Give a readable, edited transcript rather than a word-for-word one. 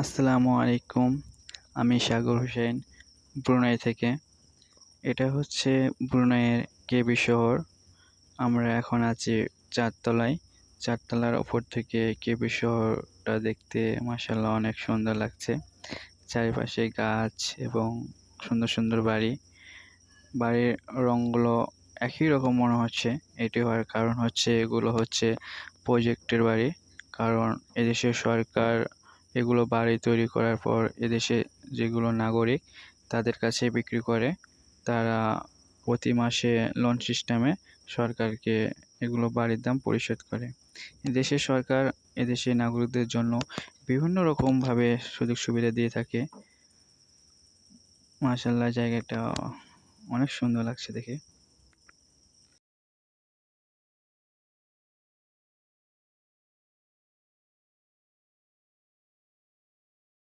আসসালামু আলাইকুম। আমি সাগর হোসেন, ব্রুনাই থেকে। এটা হচ্ছে ব্রুনাইয়ের কেবি শহর। আমরা এখন আছি ৪ তলায়। ৪ তলার ওপর থেকে কেবি শহরটা দেখতে মাশাআল্লাহ অনেক সুন্দর লাগছে। চারিপাশে গাছ এবং সুন্দর, সুন্দর বাড়ি। বাড়ির রংগুলো একই রকম মনে হচ্ছে। এটি হওয়ার কারণ হচ্ছে এগুলো হচ্ছে প্রজেক্টের বাড়ি। কারণ এদেশের সরকার এগুলো বাড়ি তৈরি করার পর এদেশে যেগুলো নাগরিক তাদের কাছে বিক্রি করে। তারা প্রতি মাসে লোন সিস্টেমে সরকারকে এগুলো বাড়ির দাম পরিশোধ করে। এদেশের সরকার এদেশের নাগরিকদের জন্য বিভিন্ন রকমভাবে সুযোগ সুবিধা দিয়ে থাকে। মাশাআল্লাহ জায়গাটা অনেক সুন্দর লাগছে দেখে।